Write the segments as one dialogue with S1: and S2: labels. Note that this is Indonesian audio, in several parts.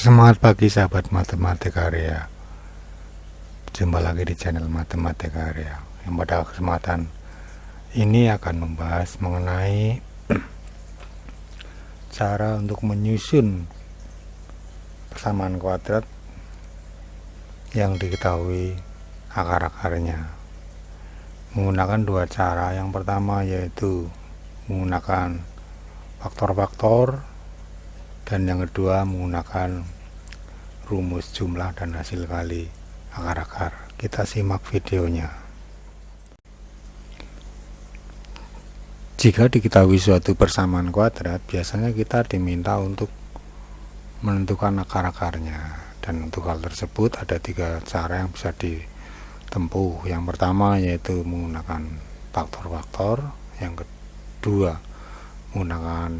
S1: Semangat pagi sahabat matematika Area. Jumpa lagi di channel Matematika Area. Yang pada kesempatan ini akan membahas mengenai cara untuk menyusun persamaan kuadrat yang diketahui akar-akarnya menggunakan dua cara. Yang pertama yaitu menggunakan faktor-faktor, dan yang kedua menggunakan rumus jumlah dan hasil kali akar-akar. Kita simak videonya. Jika diketahui suatu persamaan kuadrat, biasanya kita diminta untuk menentukan akar-akarnya, dan untuk hal tersebut ada tiga cara yang bisa ditempuh. Yang pertama yaitu menggunakan faktor-faktor, yang kedua menggunakan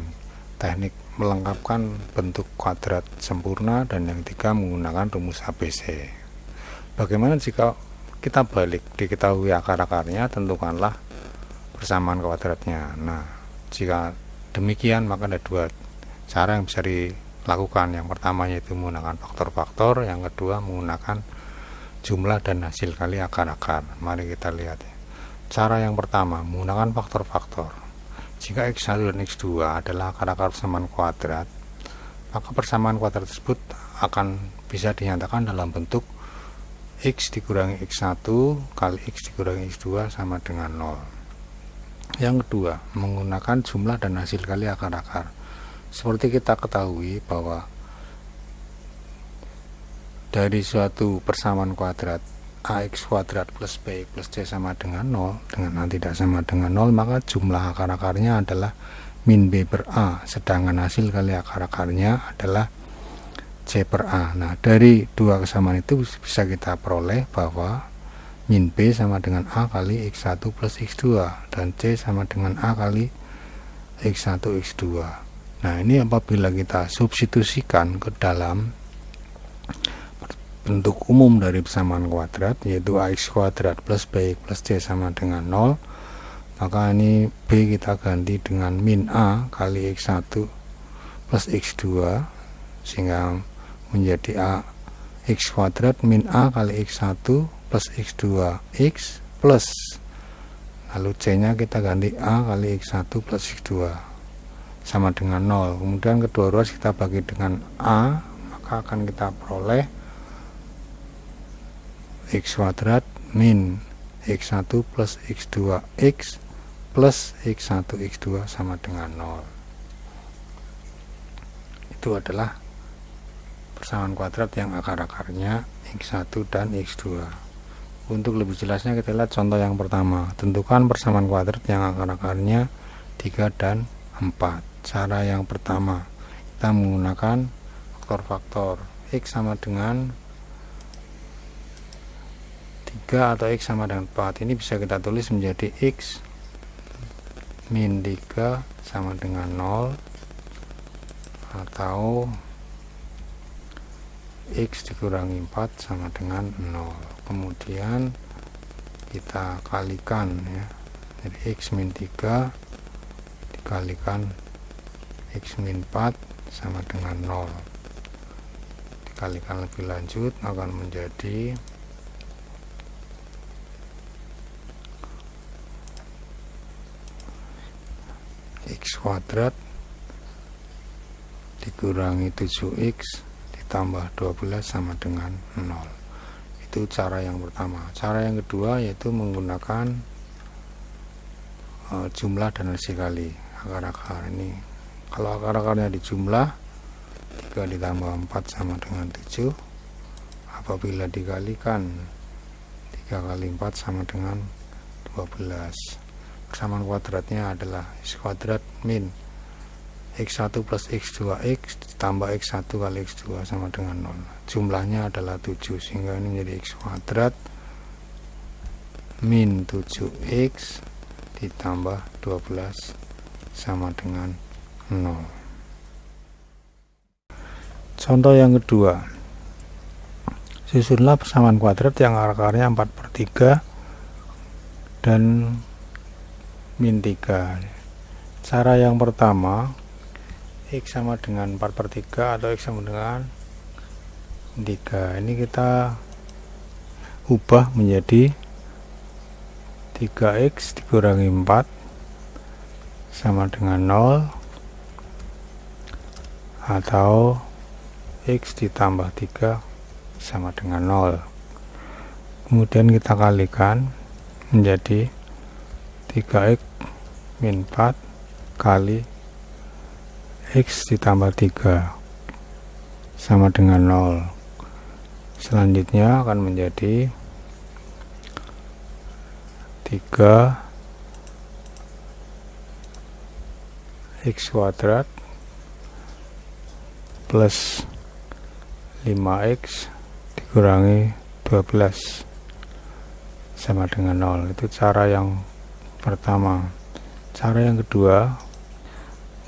S1: teknik melengkapkan bentuk kuadrat sempurna, dan yang ketiga menggunakan rumus ABC. Bagaimana jika kita balik, diketahui akar-akarnya, tentukanlah persamaan kuadratnya. Nah, jika demikian maka ada dua cara yang bisa dilakukan. Yang pertama yaitu menggunakan faktor-faktor, yang kedua menggunakan jumlah dan hasil kali akar-akar. Mari kita lihat ya. Cara yang pertama menggunakan faktor-faktor. Jika X1 dan X2 adalah akar-akar persamaan kuadrat, maka persamaan kuadrat tersebut akan bisa dinyatakan dalam bentuk X dikurangi X1 kali X dikurangi X2 sama dengan 0. Yang kedua, menggunakan jumlah dan hasil kali akar-akar. Seperti kita ketahui bahwa dari suatu persamaan kuadrat ax kuadrat plus b plus c sama dengan 0, dengan a tidak sama dengan 0, maka jumlah akar-akarnya adalah min b per a, sedangkan hasil kali akar-akarnya adalah c per a. Nah, dari dua kesamaan itu bisa kita peroleh bahwa min b sama dengan a kali x1 plus x2, dan c sama dengan a kali x1 x2. Nah, ini apabila kita substitusikan ke dalam bentuk umum dari persamaan kuadrat, yaitu ax kuadrat plus b plus c sama dengan 0, maka ini b kita ganti dengan min a kali x1 plus x2, sehingga menjadi a x kuadrat min a kali x1 plus x2 x plus, lalu c nya kita ganti a kali x1 plus x2 sama dengan 0. Kemudian kedua ruas kita bagi dengan a, maka akan kita peroleh x kuadrat min x1 plus x2 x plus x1 x2 sama dengan 0. Itu adalah persamaan kuadrat yang akar-akarnya x1 dan x2. Untuk lebih jelasnya kita lihat contoh yang pertama. Tentukan persamaan kuadrat yang akar-akarnya 3 dan 4. Cara yang pertama, kita menggunakan faktor-faktor. X sama dengan 3 atau X sama dengan 4. Ini bisa kita tulis menjadi X min 3 sama dengan 0, atau X dikurangi 4 sama dengan 0. Kemudian kita kalikan ya. Jadi X min 3 dikalikan X min 4 sama dengan 0. Dikalikan lebih lanjut akan menjadi x kuadrat dikurangi 7x ditambah 12 sama dengan 0. Itu cara yang pertama. Cara yang kedua yaitu menggunakan jumlah dan hasil kali akar-akar. Ini kalau akar-akarnya dijumlah, 3 ditambah 4 sama dengan 7. Apabila dikalikan 3 kali 4 sama dengan 12. Persamaan kuadratnya adalah x kuadrat min x1 plus x2 x ditambah x1 kali x2 sama dengan 0. Jumlahnya adalah 7, sehingga ini menjadi x kuadrat min 7x ditambah 12 sama dengan 0. Contoh yang kedua, susunlah persamaan kuadrat yang akar-akarnya 4/3 dan min 3. Cara yang pertama, X sama dengan 4/3 atau X sama dengan 3. Ini kita ubah menjadi 3x dikurangi 4 sama dengan 0, atau x ditambah 3 sama dengan 0. Kemudian kita kalikan menjadi 3x min 4 kali x ditambah 3 sama dengan 0. Selanjutnya akan menjadi 3 x kuadrat plus 5x dikurangi 12 sama dengan 0. Itu cara yang pertama. Cara yang kedua,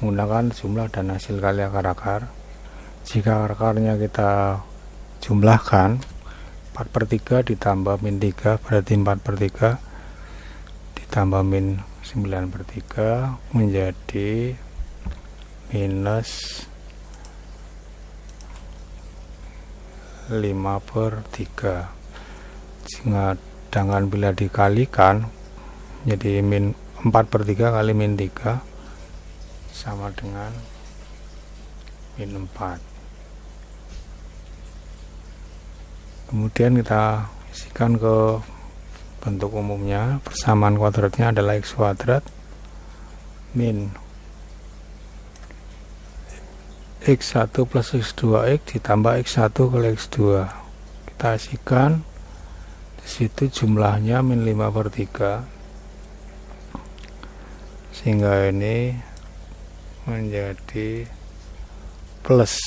S1: menggunakan jumlah dan hasil kali akar-akar. Jika akar-akarnya kita jumlahkan, 4/3 ditambah min 3 berarti 4/3 ditambah min 9/3 menjadi minus 5/3. Sedangkan bila dikalikan jadi min 4/3 kali min 3 sama dengan min 4. Kemudian kita isikan ke bentuk umumnya. Persamaan kuadratnya adalah x kuadrat min x1 plus x2x ditambah x1 kali x2. Kita isikan di situ jumlahnya min 5/3, sehingga ini menjadi plus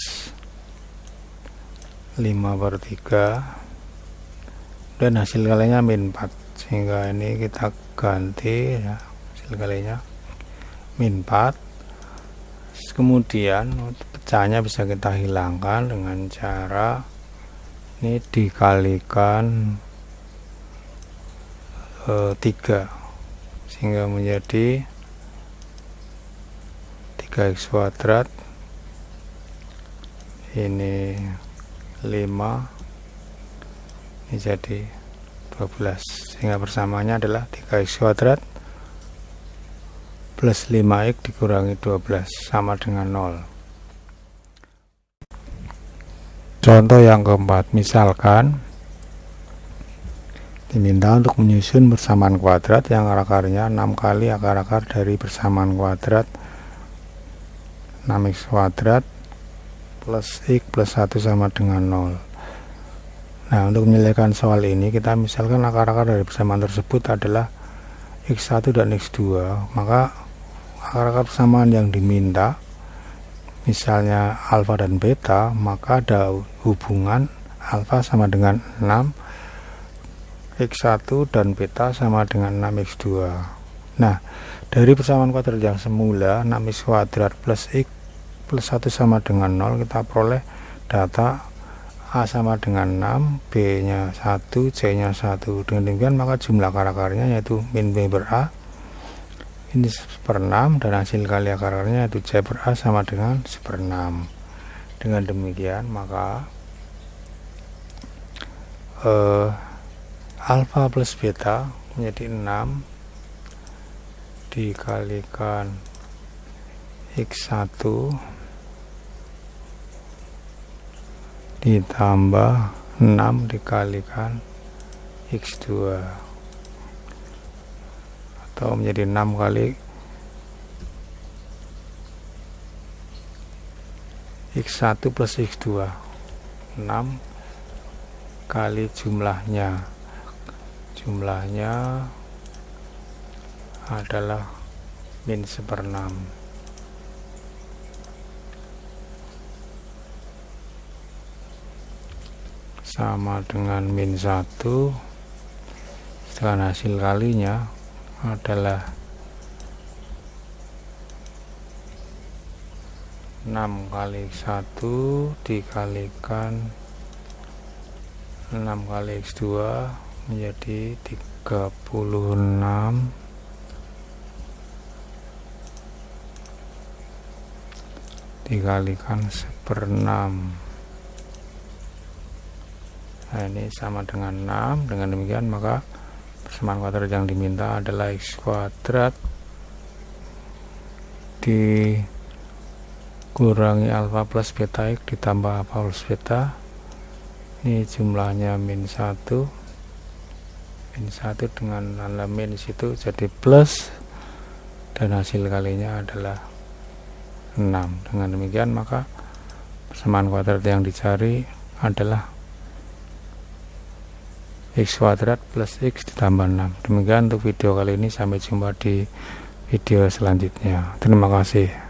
S1: 5/3 dan hasil kalinya min 4, sehingga ini kita ganti ya, hasil kalinya min 4. Kemudian pecahnya bisa kita hilangkan dengan cara ini dikalikan 3, sehingga menjadi 3x kuadrat ini 5, ini jadi 12, sehingga persamaannya adalah 3x kuadrat plus 5x dikurangi 12 sama dengan 0. Contoh yang keempat, misalkan diminta untuk menyusun persamaan kuadrat yang akar-akarnya 6 kali akar-akar dari persamaan kuadrat 6x kuadrat plus x plus 1 sama dengan 0. Nah, untuk menyelesaikan soal ini, kita misalkan akar-akar dari persamaan tersebut adalah x1 dan x2, maka akar-akar persamaan yang diminta misalnya alfa dan beta, maka ada hubungan alfa sama dengan 6 x1 dan beta sama dengan 6x2. Nah, dari persamaan kuadrat yang semula 6x kuadrat plus x plus 1 sama dengan 0, kita peroleh data A sama dengan 6, B nya 1, C nya 1. Dengan demikian maka jumlah akar-akarnya yaitu min B per A ini 1/6, dan hasil kali akar-akarnya yaitu C per A sama dengan 1/6. Dengan demikian maka alfa plus beta menjadi 6 dikalikan x1 ditambah 6 dikalikan x2, atau menjadi 6 kali x1 plus x2, 6 kali jumlahnya adalah min 1/6. Sama dengan min 1, sedangkan hasil kalinya adalah 6 kali x1 dikalikan 6 kali x2 menjadi 36 dikalikan 1/6 Nah, ini sama dengan 6. Dengan demikian maka persamaan kuadrat yang diminta adalah X kuadrat dikurangi alfa plus beta X ditambah alfa plus beta. Ini jumlahnya min 1 dengan ala min situ jadi plus, dan hasil kalinya adalah 6. Dengan demikian maka persamaan kuadrat yang dicari adalah X kuadrat plus X ditambah 6. Demikian untuk video kali ini, sampai jumpa di video selanjutnya. Terima kasih.